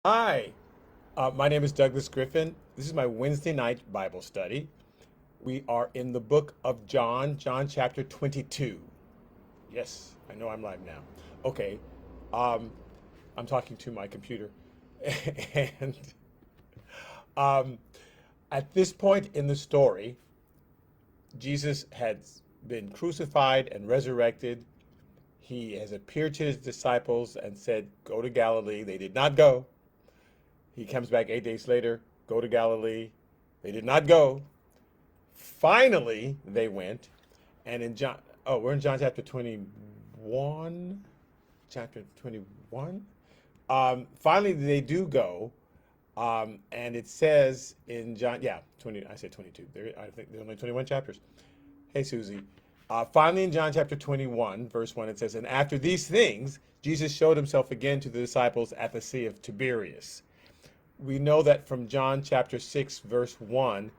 Hi, my name is Douglas Griffin. This is my Wednesday night Bible study. We are in the book of John, John chapter 22. Yes, I know I'm live now. Okay, um, I'm talking to my computer. And um, at this point in the story, Jesus had been crucified and resurrected. He has appeared to his disciples and said, "Go to Galilee." They did not go. He comes back 8 days later, go to Galilee. They did not go. Finally, they went. And in John, oh, we're in John chapter 21. Chapter 21. Finally, they do go. And it says in John, yeah, 20, I said 22. I think there's only 21 chapters. Hey, Susie. Finally, in John chapter 21, verse 1, it says, "And after these things, Jesus showed himself again to the disciples at the Sea of Tiberias." We know that from John chapter 6, verse 1,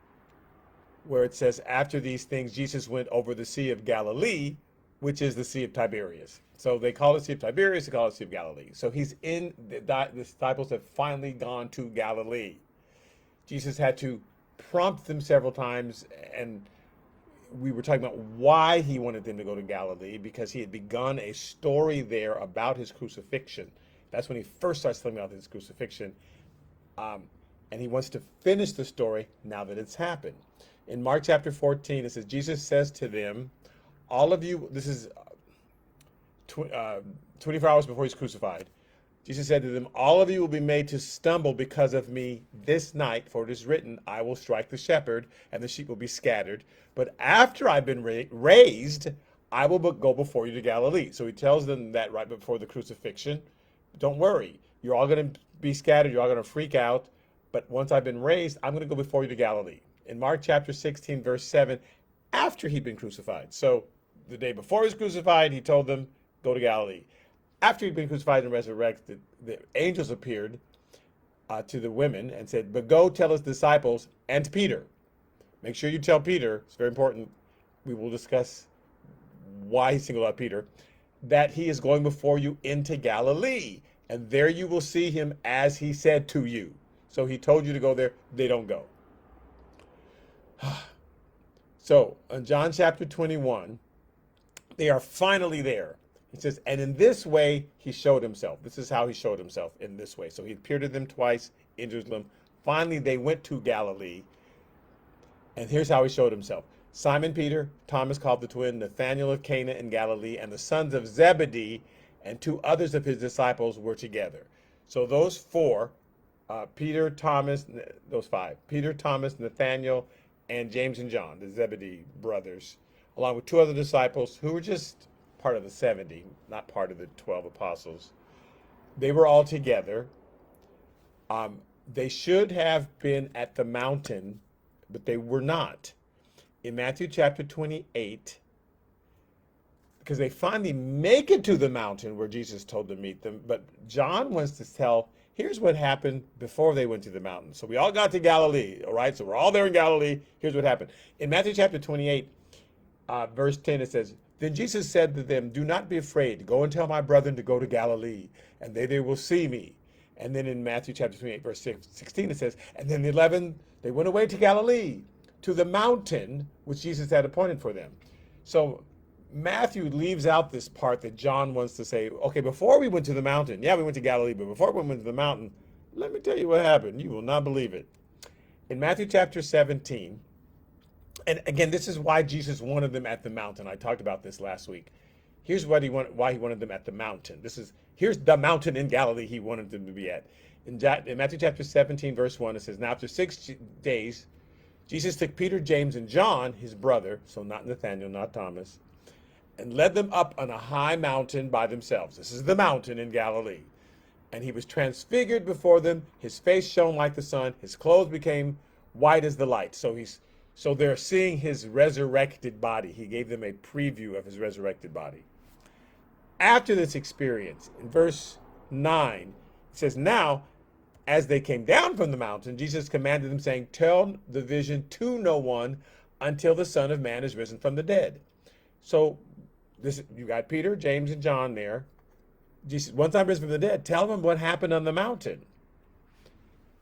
where it says, "After these things, Jesus went over the Sea of Galilee," which is the Sea of Tiberias. So they call it Sea of Tiberias, they call it Sea of Galilee. So the disciples have finally gone to Galilee. Jesus had to prompt them several times, and we were talking about why he wanted them to go to Galilee, because he had begun a story there about his crucifixion. That's when he first starts telling about his crucifixion. Um, and he wants to finish the story now that it's happened. In Mark chapter 14, it says, Jesus says to them, all of you, this is 24 hours before he's crucified. Jesus said to them, "All of you will be made to stumble because of me this night, for it is written, I will strike the shepherd, and the sheep will be scattered. But after I've been raised, I will go before you to Galilee." So he tells them that right before the crucifixion. Don't worry, you're all going to be scattered, you're all going to freak out. But once I've been raised, I'm going to go before you to Galilee. In Mark chapter 16, verse 7, after he'd been crucified. So the day before he was crucified, he told them, go to Galilee. After he'd been crucified and resurrected, the angels appeared to the women and said, "But go tell his disciples and to Peter." Make sure you tell Peter, it's very important. We will discuss why he singled out Peter, that he is going before you into Galilee, and there you will see him as he said to you. So he told you to go there, they don't go. So in John chapter 21, they are finally there. He says, "And in this way he showed himself." This is how he showed himself, in this way. So he appeared to them twice in Jerusalem. Finally, they went to Galilee. And here's how he showed himself. Simon Peter, Thomas called the twin, Nathanael of Cana in Galilee, and the sons of Zebedee, and two others of his disciples were together. So those four, Peter, Thomas, those five, Peter, Thomas, Nathanael, and James and John, the Zebedee brothers, along with two other disciples who were just part of the 70, not part of the 12 apostles. They were all together. They should have been at the mountain, but they were not. In Matthew chapter 28, because they finally make it to the mountain where Jesus told them to meet them, but John wants to tell, here's what happened before they went to the mountain. So we all got to Galilee, all right? So we're all there in Galilee. Here's what happened. In Matthew chapter 28, verse 10, it says, "Then Jesus said to them, 'Do not be afraid. Go and tell my brethren to go to Galilee, and they will see me.'" And then in Matthew chapter 28, verse 16, it says, "And then the 11, they went away to Galilee, to the mountain which Jesus had appointed for them." So Matthew leaves out this part that John wants to say, okay, before we went to the mountain, yeah, we went to Galilee, but before we went to the mountain, let me tell you what happened. You will not believe it. In Matthew chapter 17, and again, this is why Jesus wanted them at the mountain. I talked about this last week. Here's what why he wanted them at the mountain. Here's the mountain in Galilee he wanted them to be at. In Matthew chapter 17, verse 1, it says, "Now after 6 days, Jesus took Peter, James, and John, his brother," so not Nathanael, not Thomas, "and led them up on a high mountain by themselves." This is the mountain in Galilee. "And he was transfigured before them. His face shone like the sun. His clothes became white as the light." So they're seeing his resurrected body. He gave them a preview of his resurrected body. After this experience, in verse 9, it says, "Now, as they came down from the mountain, Jesus commanded them, saying, 'Tell the vision to no one until the Son of Man is risen from the dead.'" So you got Peter, James, and John there. Jesus, once I'm risen from the dead, tell them what happened on the mountain.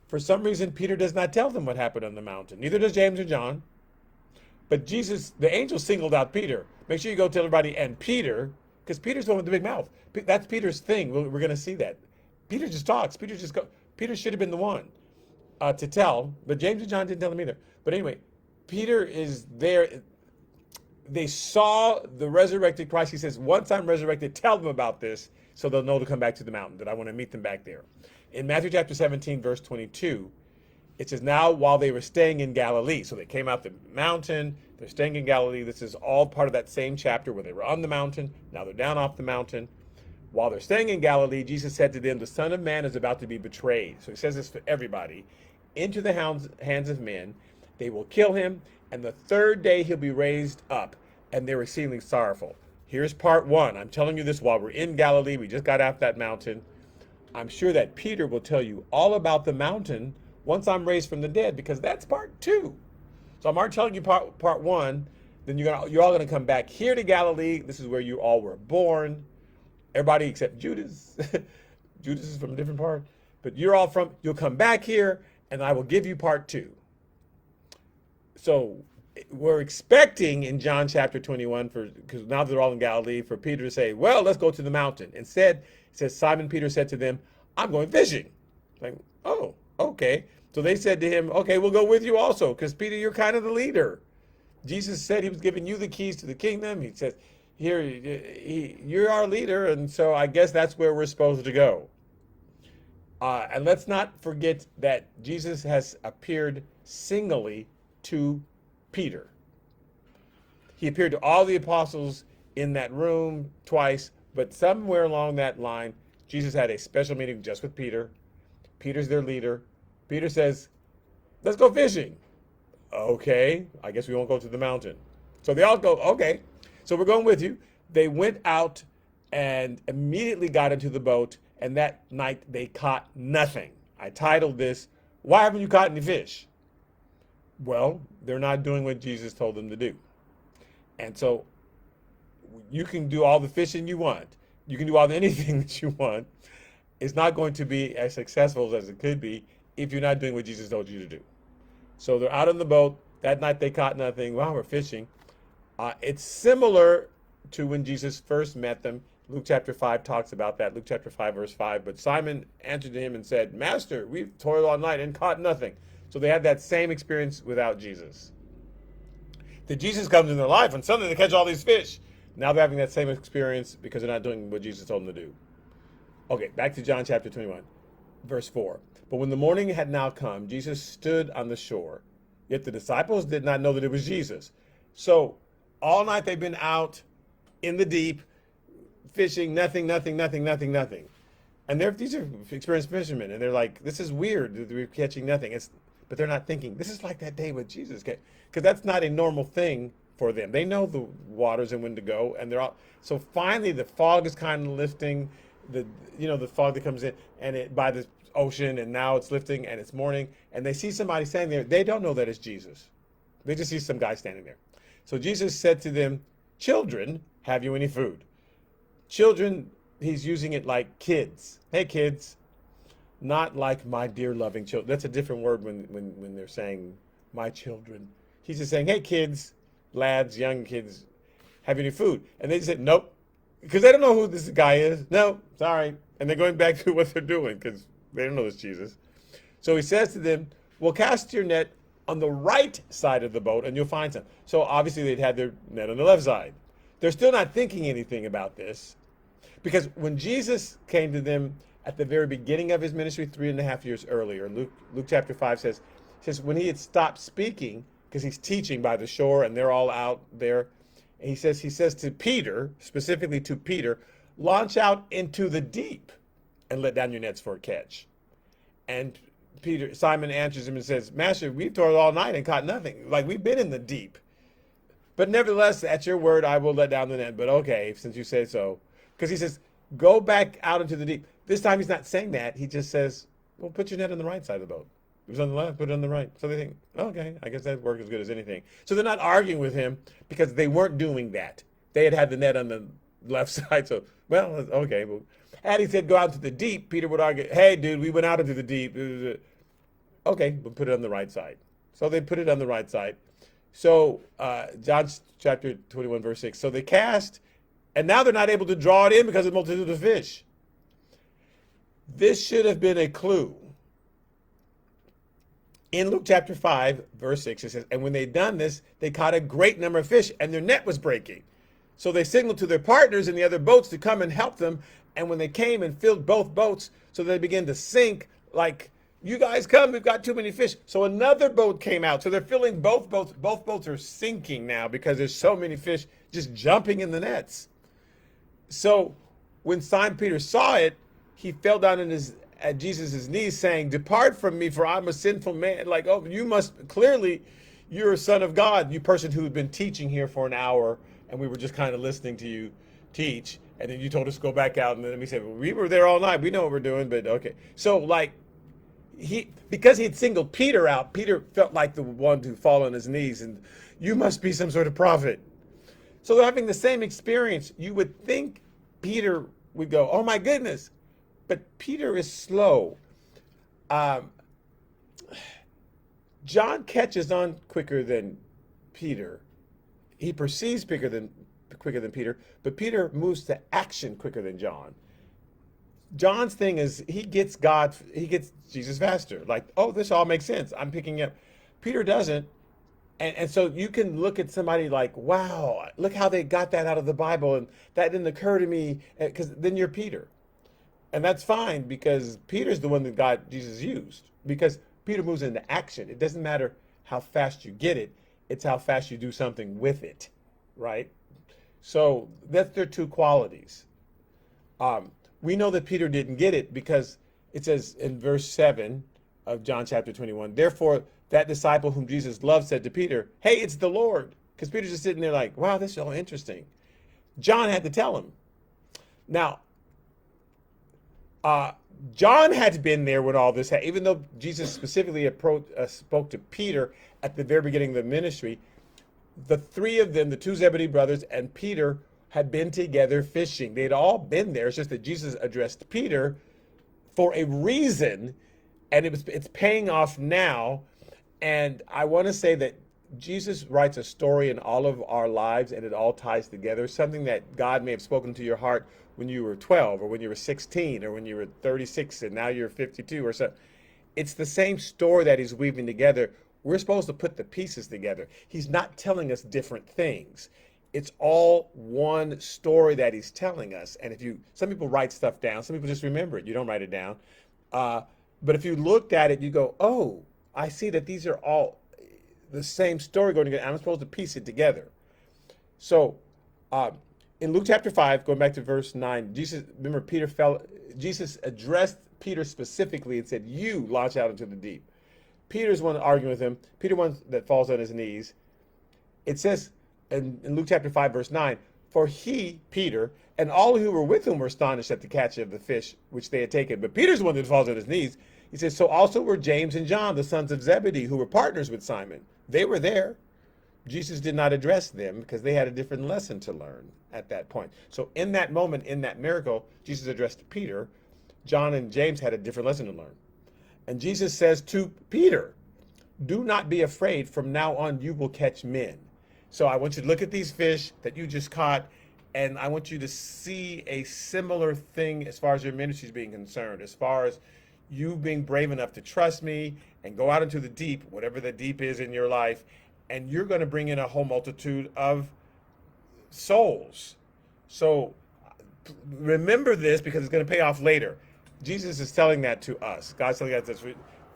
For some reason, Peter does not tell them what happened on the mountain. Neither does James or John. But Jesus, the angel singled out Peter. Make sure you go tell everybody, and Peter, because Peter's the one with the big mouth. That's Peter's thing. We're going to see that. Peter just talks. Peter should have been the one to tell, but James and John didn't tell him either. But anyway, Peter is there. They saw the resurrected Christ. He says, once I'm resurrected, tell them about this so they'll know to come back to the mountain, that I want to meet them back there. In Matthew chapter 17, verse 22, it says, now while they were staying in Galilee, so they came out the mountain, they're staying in Galilee. This is all part of that same chapter where they were on the mountain. Now they're down off the mountain. While they're staying in Galilee, Jesus said to them, the Son of Man is about to be betrayed. So he says this for everybody. Into the hands of men. They will kill him, and the third day he'll be raised up. And they were exceedingly sorrowful. Here's part one. I'm telling you this while we're in Galilee. We just got off that mountain. I'm sure that Peter will tell you all about the mountain once I'm raised from the dead, because that's part two. So I'm already telling you part one. Then you're all going to come back here to Galilee. This is where you all were born. Everybody except Judas. Judas is from a different part. But you'll come back here, and I will give you part two. So we're expecting in John chapter 21, because now they're all in Galilee, for Peter to say, well, let's go to the mountain. Instead, it says, Simon Peter said to them, I'm going fishing. Like, oh, okay. So they said to him, okay, we'll go with you also, because Peter, you're kind of the leader. Jesus said he was giving you the keys to the kingdom. He says, here, you're our leader, and so I guess that's where we're supposed to go. And let's not forget that Jesus has appeared singly to Peter. He appeared to all the apostles in that room twice, but somewhere along that line, Jesus had a special meeting just with Peter. Peter's their leader. Peter says, let's go fishing. Okay, I guess we won't go to the mountain. So they all go, okay, so we're going with you. They went out and immediately got into the boat, and that night they caught nothing. I titled this, Why Haven't You Caught Any Fish? Well, they're not doing what Jesus told them to do. And so you can do all the fishing you want. You can do anything that you want. It's not going to be as successful as it could be if you're not doing what Jesus told you to do. So they're out on the boat. That night they caught nothing. Wow, we're fishing. It's similar to when Jesus first met them. Luke chapter 5 talks about that. Luke chapter 5, verse 5. But Simon answered him and said, Master, we've toiled all night and caught nothing. So they had that same experience without Jesus. Then Jesus comes in their life and suddenly they catch all these fish. Now they're having that same experience because they're not doing what Jesus told them to do. Okay, back to John chapter 21, verse 4. But when the morning had now come, Jesus stood on the shore. Yet the disciples did not know that it was Jesus. So all night they've been out in the deep, fishing, nothing. And these are experienced fishermen, and they're like, this is weird, we're catching nothing. But they're not thinking, this is like that day with Jesus. Because that's not a normal thing for them. They know the waters and when to go, and they're all. So finally the fog is kind of lifting, the fog that comes in, and it by the ocean, and now it's lifting, and it's morning, and they see somebody standing there. They don't know that it's Jesus. They just see some guy standing there. So Jesus said to them, children, have you any food? Children, he's using it like kids. Hey, kids. Not like my dear loving children. That's a different word when they're saying my children. He's just saying, hey, kids, lads, young kids, have you any food? And they said, nope. Because they don't know who this guy is. No, sorry. And they're going back to what they're doing because they don't know it's Jesus. So he says to them, well, cast your net on the right side of the boat and you'll find some. So obviously they'd had their net on the left side. They're still not thinking anything about this because when Jesus came to them at the very beginning of his ministry 3.5 years earlier, Luke chapter 5 says when he had stopped speaking, because he's teaching by the shore and they're all out there, and he says to Peter, specifically to Peter, launch out into the deep and let down your nets for a catch. And Simon answers him and says, Master, we've toiled all night and caught nothing. Like, we've been in the deep. But nevertheless, at your word, I will let down the net. But okay, since you say so. Because he says, go back out into the deep. This time he's not saying that. He just says, well, put your net on the right side of the boat. It was on the left, put it on the right. So they think, okay, I guess that worked as good as anything. So they're not arguing with him because they weren't doing that. They had the net on the left side. So, well, okay. Well, had he said go out to the deep, Peter would argue, hey, dude, we went out into the deep. Okay, we'll put it on the right side. So they put it on the right side. So John chapter 21, verse 6. So they cast, and now they're not able to draw it in because of the multitude of fish. This should have been a clue. In Luke chapter 5, verse 6, it says, and when they'd done this, they caught a great number of fish, and their net was breaking. So they signaled to their partners in the other boats to come and help them. And when they came and filled both boats, so they began to sink, like, you guys come, we've got too many fish. So another boat came out. So they're filling both boats. Both boats are sinking now because there's so many fish just jumping in the nets. So when Simon Peter saw it, he fell down at Jesus' knees saying, depart from me, for I'm a sinful man. Like, oh, you must, clearly, you're a son of God, you person who's been teaching here for an hour, and we were just kind of listening to you teach. And then you told us to go back out, and then we said, well, we were there all night. We know what we're doing, but okay. So, like, because he had singled Peter out, Peter felt like the one to fall on his knees, and you must be some sort of prophet. So they're having the same experience. You would think Peter would go, oh my goodness, but Peter is slow. John catches on quicker than Peter. He perceives quicker than Peter, but Peter moves to action quicker than John. John's thing is he gets Jesus faster. Like, oh, this all makes sense. I'm picking up. Peter doesn't. And so you can look at somebody like, wow, look how they got that out of the Bible. And that didn't occur to me, because then you're Peter. And that's fine, because Peter's the one that Jesus used. Because Peter moves into action. It doesn't matter how fast you get it. It's how fast you do something with it, right? So that's their two qualities. We know that Peter didn't get it because it says in verse 7 of John chapter 21, therefore that disciple whom Jesus loved said to Peter, hey, it's the Lord. Because Peter's just sitting there like, wow, this is all interesting. John had to tell him. Now, John had been there when all this happened. Even though Jesus specifically spoke to Peter at the very beginning of the ministry, the three of them, the two Zebedee brothers and Peter, had been together fishing. They'd all been there. It's just that Jesus addressed Peter for a reason, and it's paying off now. And I want to say that Jesus writes a story in all of our lives, and it all ties together. Something that God may have spoken to your heart when you were 12, or when you were 16, or when you were 36, and now you're 52 or so. It's the same story that he's weaving together. We're supposed to put the pieces together. He's not telling us different things. It's all one story that he's telling us. And some people write stuff down, some people just remember it. You don't write it down. But if you looked at it, you go, oh, I see that these are all the same story going together. I'm supposed to piece it together. So in Luke chapter 5, going back to verse 9, Jesus addressed Peter specifically and said, you launch out into the deep. Peter's one arguing with him. Peter one that falls on his knees. It says in Luke chapter 5, verse 9, for he, Peter, and all who were with him were astonished at the catch of the fish which they had taken. But Peter's the one that falls on his knees. He says, so also were James and John, the sons of Zebedee, who were partners with Simon. They were there. Jesus did not address them because they had a different lesson to learn at that point. So in that moment, in that miracle, Jesus addressed Peter. John and James had a different lesson to learn. And Jesus says to Peter, do not be afraid. From now on, you will catch men. So I want you to look at these fish that you just caught, and I want you to see a similar thing as far as your ministry is being concerned, as far as you being brave enough to trust me and go out into the deep, whatever the deep is in your life, and you're going to bring in a whole multitude of souls. So remember this, because it's going to pay off later. Jesus is telling that to us. God's telling us this.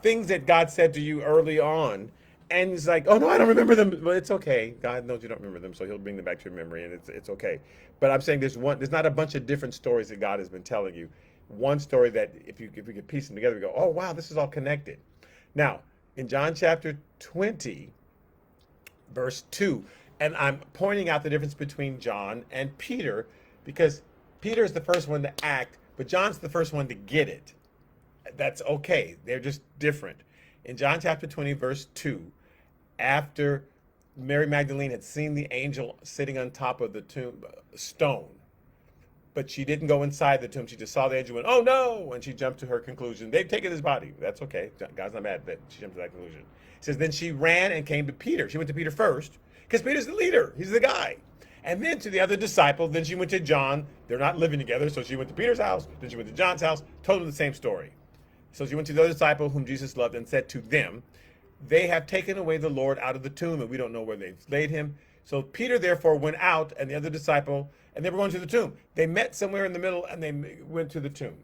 Things that God said to you early on, and it's like, oh no, I don't remember them. Well, it's okay. God knows you don't remember them, so he'll bring them back to your memory, and it's okay. But I'm saying there's not a bunch of different stories that God has been telling you. One story that if we could piece them together, we go, oh wow, this is all connected. Now, in John chapter 20, verse 2, and I'm pointing out the difference between John and Peter, because Peter is the first one to act, but John's the first one to get it. That's okay. They're just different. In John chapter 20, verse 2, after Mary Magdalene had seen the angel sitting on top of the stone, But she didn't go inside the tomb. She just saw the angel and went, oh no! And she jumped to her conclusion. They've taken his body. That's okay. God's not mad that she jumped to that conclusion. It says, then she ran and came to Peter. She went to Peter first because Peter's the leader. He's the guy. And then to the other disciple. Then she went to John. They're not living together. So she went to Peter's house. Then she went to John's house. Told them the same story. So she went to the other disciple whom Jesus loved and said to them, they have taken away the Lord out of the tomb, and we don't know where they've laid him. So Peter therefore went out, and the other disciple, and they were going to the tomb. They met somewhere in the middle, and they went to the tomb.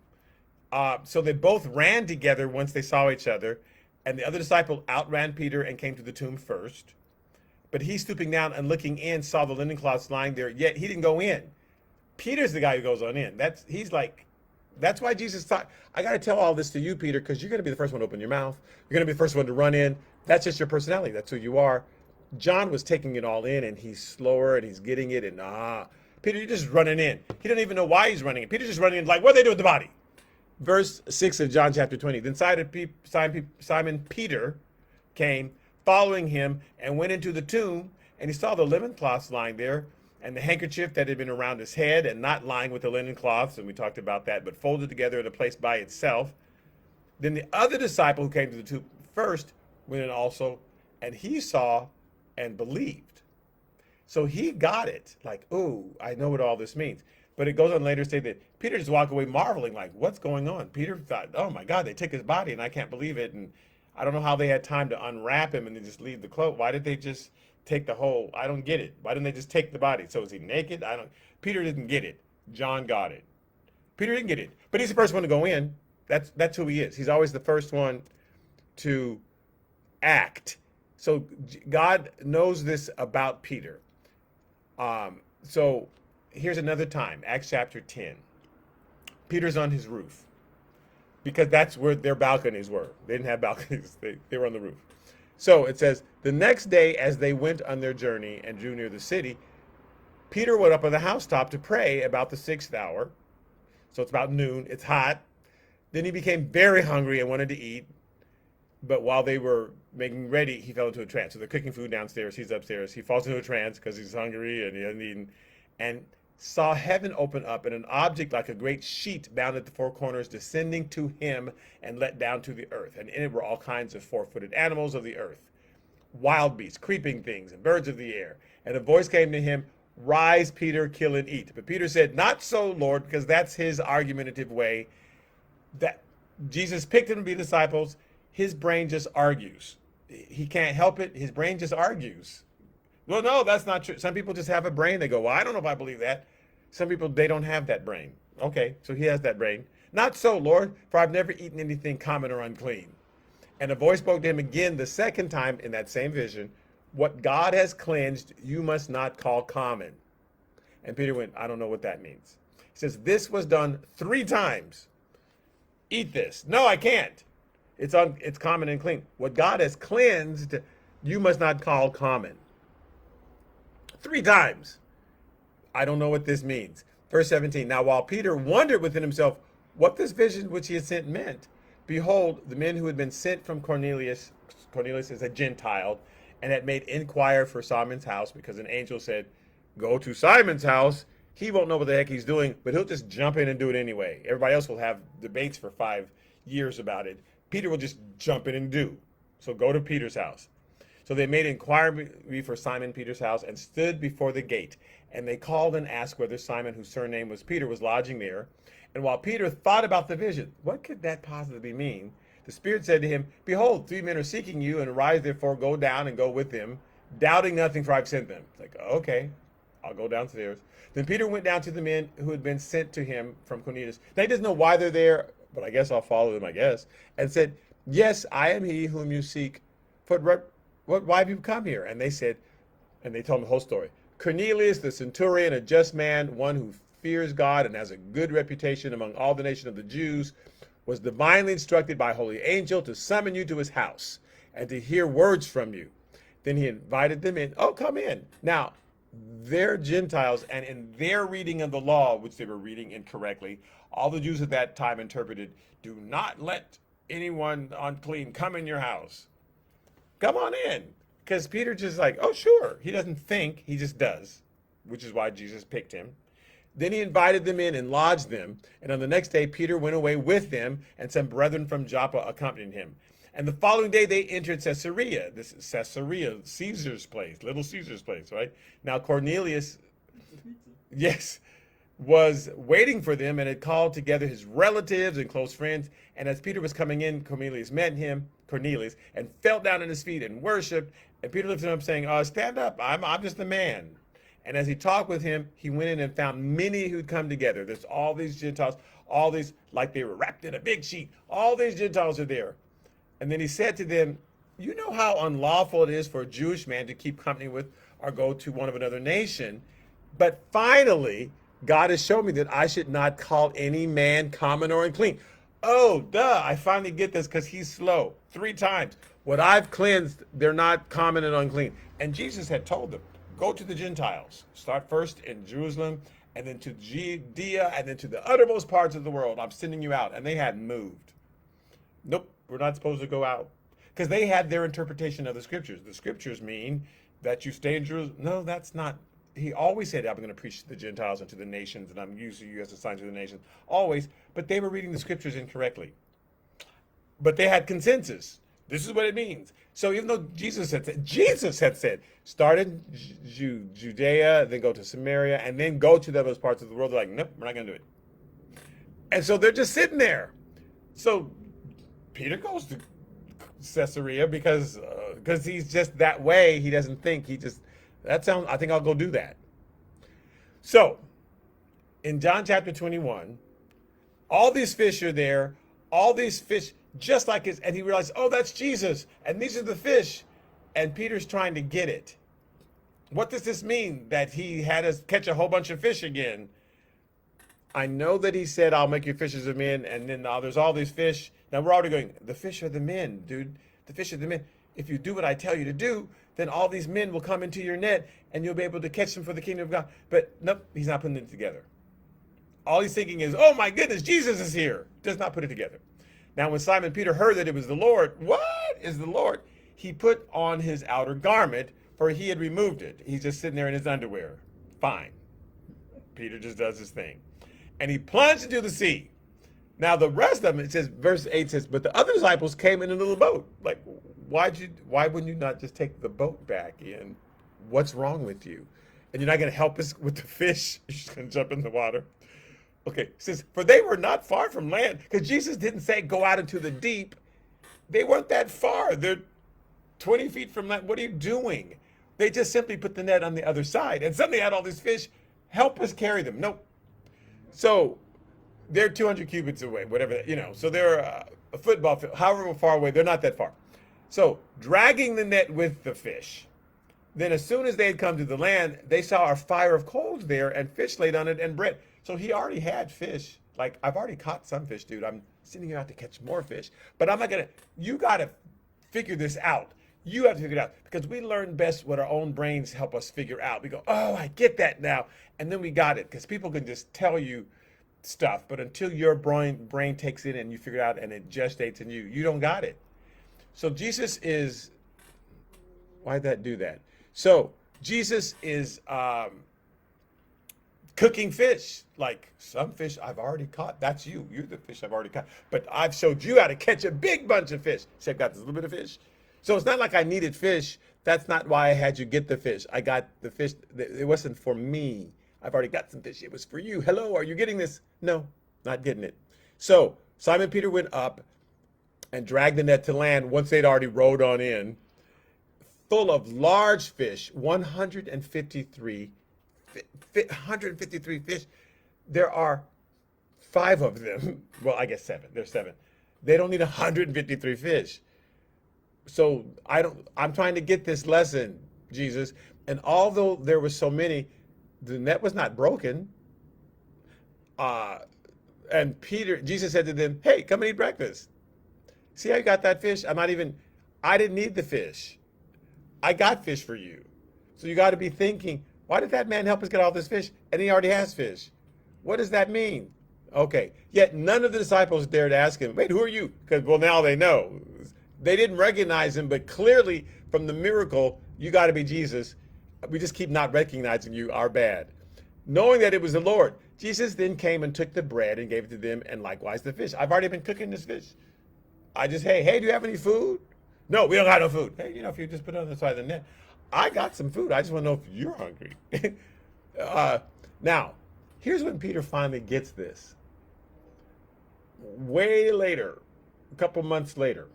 So they both ran together once they saw each other, and the other disciple outran Peter and came to the tomb first. But he, stooping down and looking in, saw the linen cloths lying there, yet he didn't go in. Peter's the guy who goes on in. That's why Jesus thought, I got to tell all this to you, Peter, because you're going to be the first one to open your mouth. You're going to be the first one to run in. That's just your personality. That's who you are. John was taking it all in, and he's slower, and he's getting it, and Peter, you're just running in. He doesn't even know why he's running in. Peter's just running in like, what do they do with the body? Verse 6 of John chapter 20. Then Simon Peter came, following him, and went into the tomb, and he saw the linen cloths lying there, and the handkerchief that had been around his head, and not lying with the linen cloths, and we talked about that, but folded together in a place by itself. Then the other disciple who came to the tomb first went in also, and he saw and believed. So he got it, like, oh, I know what all this means. But it goes on later to say that Peter just walked away marveling, like, what's going on? Peter thought, oh my God, they took his body, and I can't believe it. And I don't know how they had time to unwrap him and then just leave the cloak. Why did they just take the whole, I don't get it. Why didn't they just take the body? So is he naked? Peter didn't get it. John got it. Peter didn't get it, but he's the first one to go in. That's who he is. He's always the first one to act. So God knows this about Peter. So here's another time, Acts chapter 10. Peter's on his roof because that's where their balconies were. They didn't have balconies. They were on the roof. So it says, the next day as they went on their journey and drew near the city, Peter went up on the housetop to pray about the 6th hour. So it's about noon. It's hot. Then he became very hungry and wanted to eat. But while they were making ready, he fell into a trance. So they're cooking food downstairs. He's upstairs. He falls into a trance because he's hungry and he hasn't eaten. And saw heaven open up and an object like a great sheet bound at the four corners descending to him and let down to the earth. And in it were all kinds of four-footed animals of the earth, wild beasts, creeping things, and birds of the air. And a voice came to him, rise, Peter, kill and eat. But Peter said, not so, Lord, because that's his argumentative way. That Jesus picked him to be disciples. His brain just argues. He can't help it. His brain just argues. Well, no, that's not true. Some people just have a brain. They go, well, I don't know if I believe that. Some people, they don't have that brain. Okay, so he has that brain. Not so, Lord, for I've never eaten anything common or unclean. And a voice spoke to him again the second time in that same vision, what God has cleansed, you must not call common. And Peter went, I don't know what that means. He says, this was done 3 times. Eat this. No, I can't. It's common and clean. What God has cleansed, you must not call common. 3 times. I don't know what this means. Verse 17, now while Peter wondered within himself what this vision which he had sent meant, behold, the men who had been sent from Cornelius is a Gentile, and had made inquire for Simon's house, because an angel said, go to Simon's house. He won't know what the heck he's doing, but he'll just jump in and do it anyway. Everybody else will have debates for 5 years about it. Peter will just jump in and do. So go to Peter's house. So they made inquiry for Simon Peter's house and stood before the gate. And they called and asked whether Simon, whose surname was Peter, was lodging there. And while Peter thought about the vision, what could that possibly mean? The Spirit said to him, behold, 3 men are seeking you, and arise therefore, go down and go with them, doubting nothing, for I've sent them. It's like, okay, I'll go downstairs. Then Peter went down to the men who had been sent to him from Cornelius. Now he doesn't know why they're there, but I guess I'll follow them, and said, yes, I am he whom you seek. Why have you come here? And they said, and they told him the whole story. Cornelius, the centurion, a just man, one who fears God and has a good reputation among all the nation of the Jews, was divinely instructed by a holy angel to summon you to his house and to hear words from you. Then he invited them in. Oh, come in. Now, they're Gentiles, and in their reading of the law, which they were reading incorrectly, all the Jews at that time interpreted, do not let anyone unclean come in your house. Come on in. Because Peter just like, oh, sure. He doesn't think, he just does, which is why Jesus picked him. Then he invited them in and lodged them. And on the next day, Peter went away with them, and some brethren from Joppa accompanied him. And the following day, they entered Caesarea. This is Caesarea, Caesar's place, little Caesar's place, right? Now, Cornelius, yes, was waiting for them and had called together his relatives and close friends. And as Peter was coming in, Cornelius, and fell down at his feet and worshiped. And Peter lifted him up, saying, stand up, I'm just a man. And as he talked with him, he went in and found many who'd come together. There's all these Gentiles, all these, like they were wrapped in a big sheet. All these Gentiles are there. And then he said to them, you know how unlawful it is for a Jewish man to keep company with or go to one of another nation. But finally, God has shown me that I should not call any man common or unclean. Oh, duh, I finally get this because he's slow. 3 times. What I've cleansed, they're not common and unclean. And Jesus had told them, go to the Gentiles. Start first in Jerusalem, and then to Judea, and then to the uttermost parts of the world. I'm sending you out. And they hadn't moved. Nope, we're not supposed to go out. Because they had their interpretation of the scriptures. The scriptures mean that you stay in Jerusalem. No, that's not. He always said, I'm going to preach to the Gentiles and to the nations, and I'm using you as a sign to the nations. Always. But they were reading the scriptures incorrectly. But they had consensus. This is what it means. So even though Jesus had said, start in Judea, then go to Samaria, and then go to those parts of the world, they're like, nope, we're not going to do it. And so they're just sitting there. So Peter goes to Caesarea because he's just that way. He doesn't think. I think I'll go do that. So in John chapter 21, all these fish are there. All these fish, just like his, and he realized, oh, that's Jesus, and these are the fish, and Peter's trying to get it. What does this mean? That he had us catch a whole bunch of fish again? I know that he said, I'll make you fishers of men, and then there's all these fish. Now we're already going, the fish are the men, dude. The fish are the men. If you do what I tell you to do, then all these men will come into your net, and you'll be able to catch them for the kingdom of God. But nope, he's not putting it together. All he's thinking is, oh my goodness, Jesus is here. Does not put it together. Now when Simon Peter heard that it was the Lord, what is the Lord? He put on his outer garment, for he had removed it. He's just sitting there in his underwear. Fine. Peter just does his thing. And he plunged into the sea. Now the rest of them, it says, verse 8 says, but the other disciples came in a little boat. Like, why wouldn't you not just take the boat back in? What's wrong with you? And you're not going to help us with the fish? You're just going to jump in the water? Okay, it says, for they were not far from land. Because Jesus didn't say go out into the deep. They weren't that far. They're 20 feet from land. What are you doing? They just simply put the net on the other side. And suddenly had all these fish. Help us carry them. Nope. So they're 200 cubits away, whatever, So they're a football field, however far away. They're not that far. So dragging the net with the fish. Then as soon as they had come to the land, they saw a fire of coals there and fish laid on it and bread. So he already had fish. Like, I've already caught some fish, dude. I'm sending you out to catch more fish. But I'm not going to, you got to figure this out. You have to figure it out. Because we learn best what our own brains help us figure out. We go, oh, I get that now. And then we got it. Because people can just tell you stuff. But until your brain takes it and you figure it out and it gestates in you, you don't got it. So Jesus is, why'd that do that? So Jesus is cooking fish. Like, some fish I've already caught. That's you. You're the fish I've already caught. But I've showed you how to catch a big bunch of fish. See, I've got this little bit of fish. So it's not like I needed fish. That's not why I had you get the fish. I got the fish. It wasn't for me. I've already got some fish. It was for you. Hello, are you getting this? No, not getting it. So Simon Peter went up and dragged the net to land once they'd already rowed on in, full of large fish, 153 fish. There are 5 of them. Well, I guess 7. There's 7. They don't need 153 fish. So I'm trying to get this lesson, Jesus. And although there was so many, the net was not broken. And Jesus said to them, hey, come and eat breakfast. See how you got that fish? I didn't need the fish. I got fish for you. So you got to be thinking, why did that man help us get all this fish? And he already has fish. What does that mean? Okay. Yet none of the disciples dared ask him, wait, who are you? Because, well, now they know. They didn't recognize him, but clearly from the miracle, you got to be Jesus. We just keep not recognizing you, our bad. knowing that it was the Lord. Jesus then came and took the bread and gave it to them, and likewise the fish. I've already been cooking this fish. I just, hey, do you have any food? No, we don't got no food. Hey, if you just put it on the side of the net, I got some food. I just want to know if you're hungry. Now, here's when Peter finally gets this. Way later, a couple months later,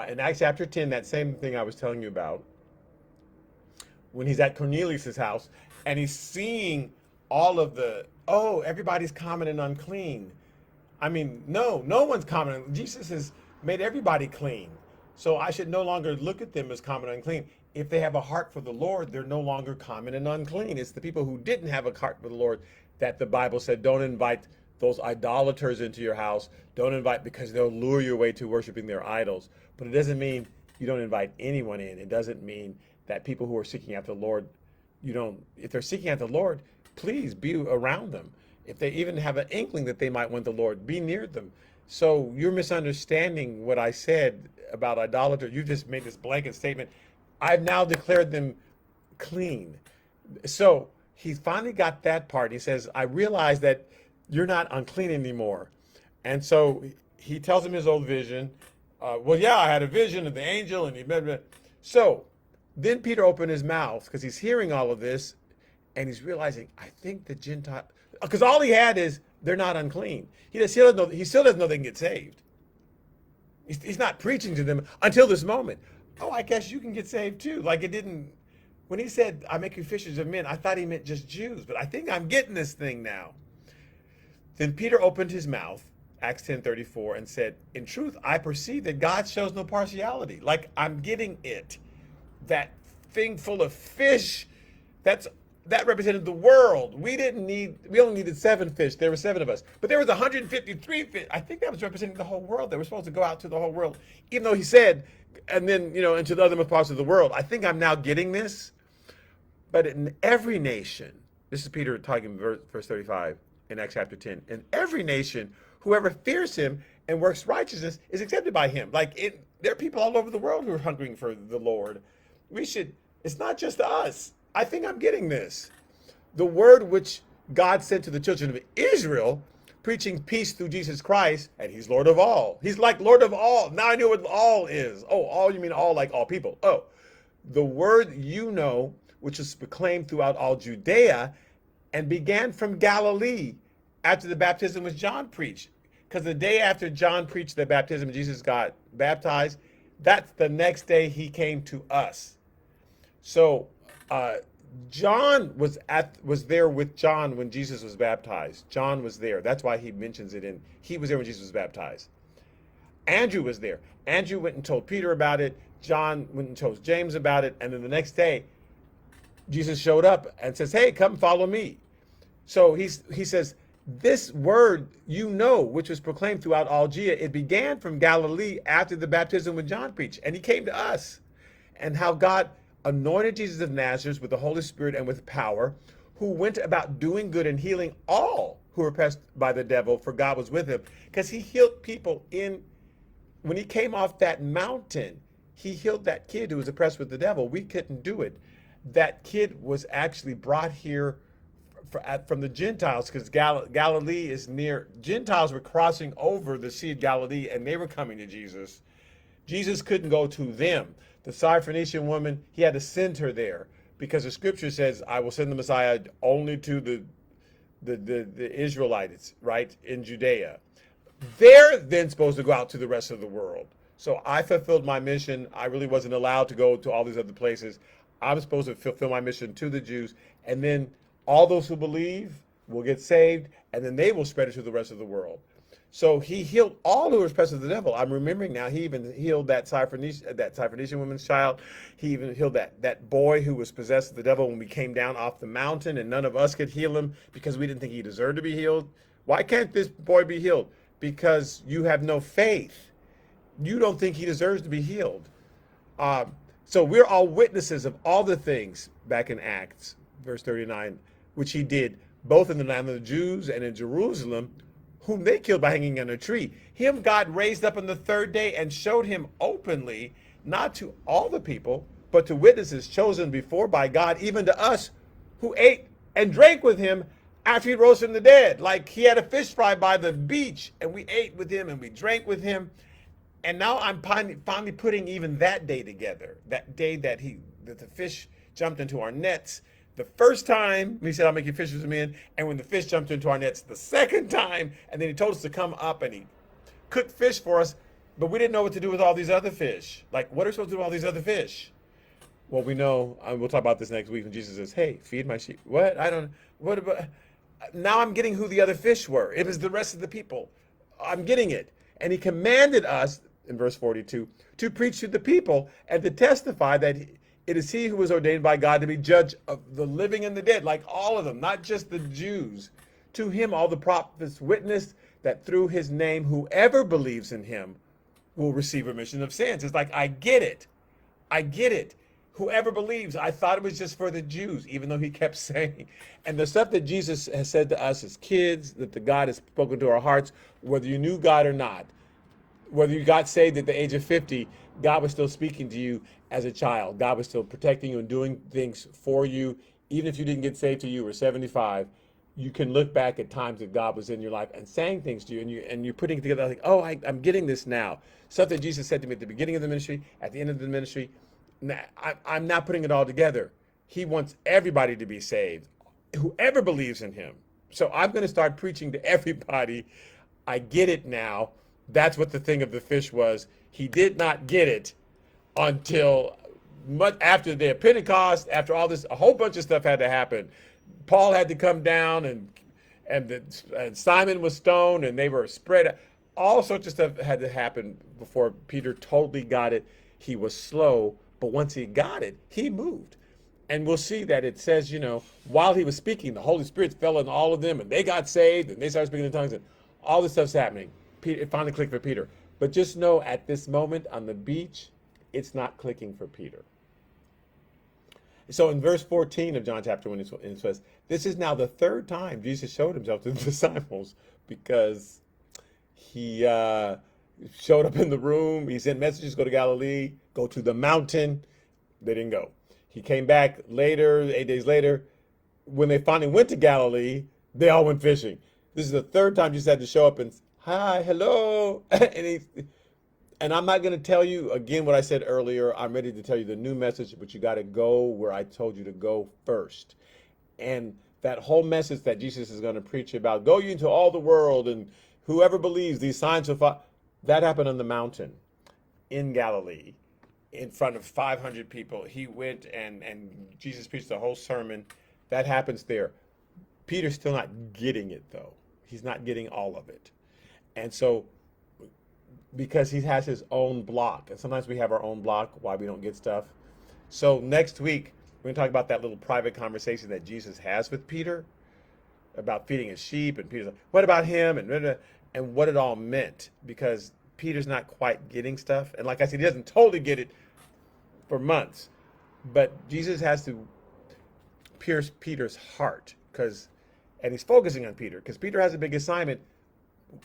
in Acts chapter 10, that same thing I was telling you about, when he's at Cornelius' house and he's seeing all of everybody's common and unclean. I mean, no one's common. Jesus has made everybody clean. So I should no longer look at them as common and unclean. If they have a heart for the Lord, they're no longer common and unclean. It's the people who didn't have a heart for the Lord that the Bible said, don't invite those idolaters into your house. Don't invite, because they'll lure you away to worshiping their idols. But it doesn't mean you don't invite anyone in. It doesn't mean that people who are seeking after the Lord, if they're seeking after the Lord, please be around them. If they even have an inkling that they might want the Lord, be near them. So you're misunderstanding what I said about idolaters. You just made this blanket statement. I've now declared them clean. So he finally got that part. He says, I realize that you're not unclean anymore. And so he tells him his old vision. I had a vision of the angel, and he blah, blah. So then Peter opened his mouth because he's hearing all of this, and he's realizing, I think the Gentile, because all he had is they're not unclean. He still doesn't know they can get saved. He's not preaching to them until this moment. Oh, I guess you can get saved too. Like, it didn't, when he said, I make you fishers of men, I thought he meant just Jews, but I think I'm getting this thing now. Then Peter opened his mouth, Acts 10:34, and said, in truth, I perceive that God shows no partiality. Like, I'm getting it. That thing full of fish, that represented the world. We only needed 7 fish. There were 7 of us. But there was 153 fish. I think that was representing the whole world. They were supposed to go out to the whole world. Even though he said, and then, into the other parts of the world. I think I'm now getting this. But in every nation, this is Peter talking verse 35 in Acts chapter 10. In every nation, whoever fears him and works righteousness is accepted by him. There are people all over the world who are hungering for the Lord. It's not just us. I think I'm getting this. The word which God sent to the children of Israel, preaching peace through Jesus Christ, and he's Lord of all. He's like Lord of all. Now I know what all is. Oh, all, you mean all like all people. Oh, the word which was proclaimed throughout all Judea and began from Galilee after the baptism which John preached. Because the day after John preached the baptism, Jesus got baptized. That's the next day he came to us. So John was there with John when Jesus was baptized. John was there. That's why he mentions it he was there when Jesus was baptized. Andrew was there. Andrew went and told Peter about it. John went and told James about it. And then the next day, Jesus showed up and says, hey, come follow me. So he says, this word, which was proclaimed throughout all Judea, it began from Galilee after the baptism when John preached. And he came to us. And how God anointed Jesus of Nazareth with the Holy Spirit and with power, who went about doing good and healing all who were oppressed by the devil, for God was with him. Because he healed people when he came off that mountain, he healed that kid who was oppressed with the devil. We couldn't do it. That kid was actually brought here from the Gentiles, because Galilee is near. Gentiles were crossing over the Sea of Galilee, and they were coming to Jesus. Jesus couldn't go to them. The Syrophoenician woman, he had to send her there, because the scripture says, I will send the Messiah only to the Israelites, right, in Judea. They're then supposed to go out to the rest of the world. So I fulfilled my mission. I really wasn't allowed to go to all these other places. I'm supposed to fulfill my mission to the Jews, and then all those who believe will get saved, and then they will spread it to the rest of the world. So he healed all who were oppressed of the devil. I'm remembering now, he even healed that Syrophoenician woman's child. He even healed that boy who was possessed of the devil when we came down off the mountain, and none of us could heal him because we didn't think he deserved to be healed. Why can't this boy be healed? Because you have no faith. You don't think he deserves to be healed. So we're all witnesses of all the things back in Acts, verse 39, which he did both in the land of the Jews and in Jerusalem, whom they killed by hanging on a tree. Him God raised up on the 3rd day and showed him openly, not to all the people, but to witnesses chosen before by God, even to us who ate and drank with him after he rose from the dead. Like he had a fish fry by the beach, and we ate with him and we drank with him. And now I'm finally putting even that day together. That day that the fish jumped into our nets. The first time he said, "I'll make you fishers of men," and when the fish jumped into our nets the second time, and then he told us to come up and he cooked fish for us, but we didn't know what to do with all these other fish. Like, what are we supposed to do with all these other fish? Well, we know, we'll talk about this next week when Jesus says, "Hey, feed my sheep." What? I don't, what about, now I'm getting who the other fish were. It was the rest of the people. I'm getting it. And he commanded us, in verse 42, to preach to the people and to testify that it is he who was ordained by God to be judge of the living and the dead, like all of them, not just the Jews. To him all the prophets witness that through his name whoever believes in him will receive remission of sins. It's like, I get it. I get it. Whoever believes. I thought it was just for the Jews, even though he kept saying. And the stuff that Jesus has said to us as kids, that the God has spoken to our hearts, whether you knew God or not, whether you got saved at the age of 50, God was still speaking to you as a child. God was still protecting you and doing things for you. Even if you didn't get saved till you were 75, you can look back at times that God was in your life and saying things to you, and you're putting it together like, oh, I'm getting this now. Stuff that Jesus said to me at the beginning of the ministry, at the end of the ministry. I'm not putting it all together. He wants everybody to be saved, whoever believes in him. So I'm going to start preaching to everybody. I get it now. That's what the thing of the fish was. He did not get it until much after the day of Pentecost. After all this, a whole bunch of stuff had to happen. Paul had to come down, and Simon was stoned, and they were spread. All sorts of stuff had to happen before Peter totally got it. He was slow, but once he got it, he moved. And we'll see that it says, while he was speaking, the Holy Spirit fell on all of them, and they got saved, and they started speaking in tongues, and all this stuff's happening. It finally clicked for Peter. But just know at this moment on the beach, it's not clicking for Peter. So in verse 14 of John chapter 1, it says, this is now the third time Jesus showed himself to the disciples, because he showed up in the room. He sent messages, go to Galilee, go to the mountain. They didn't go. He came back later, 8 days later. When they finally went to Galilee, they all went fishing. This is the third time Jesus had to show up and, hi, hello. And I'm not going to tell you again what I said earlier. I'm ready to tell you the new message, but you got to go where I told you to go first. And that whole message that Jesus is going to preach about, go you into all the world, and whoever believes these signs will follow, that happened on the mountain in Galilee in front of 500 people. He went and Jesus preached the whole sermon. That happens there. Peter's still not getting it, though. He's not getting all of it. And so, because he has his own block, and sometimes we have our own block why we don't get stuff. So next week, we're going to talk about that little private conversation that Jesus has with Peter about feeding his sheep. And Peter's like, what about him? And what it all meant, because Peter's not quite getting stuff. And like I said, he doesn't totally get it for months. But Jesus has to pierce Peter's heart, and he's focusing on Peter, because Peter has a big assignment.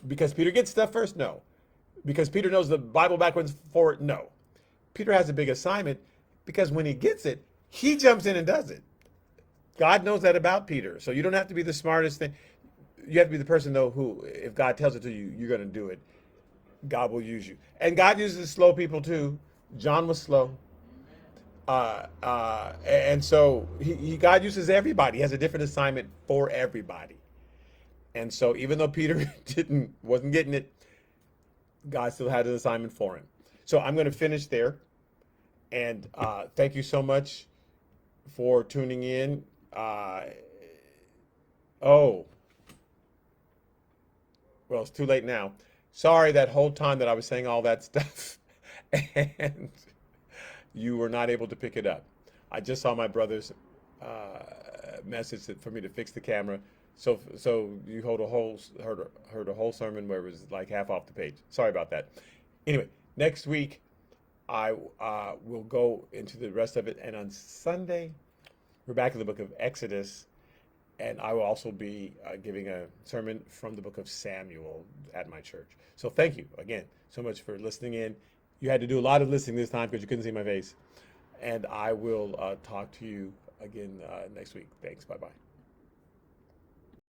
Because Peter gets stuff first? No. Because Peter knows the Bible backwards and forward? No. Peter has a big assignment, because when he gets it, he jumps in and does it. God knows that about Peter. So you don't have to be the smartest thing. You have to be the person, though, who, if God tells it to you, you're going to do it. God will use you. And God uses slow people, too. John was slow. And so God uses everybody. He has a different assignment for everybody. And so even though Peter wasn't getting it, God still had an assignment for him. So I'm going to finish there. And thank you so much for tuning in. Well, it's too late now. Sorry that whole time that I was saying all that stuff and you were not able to pick it up. I just saw my brother's message for me to fix the camera. So you heard a whole sermon where it was like half off the page. Sorry about that. Anyway, next week I will go into the rest of it, and on Sunday we're back in the book of Exodus, and I will also be giving a sermon from the book of Samuel at my church. So thank you again so much for listening in. You had to do a lot of listening this time because you couldn't see my face, and I will talk to you again next week. Thanks. Bye-bye.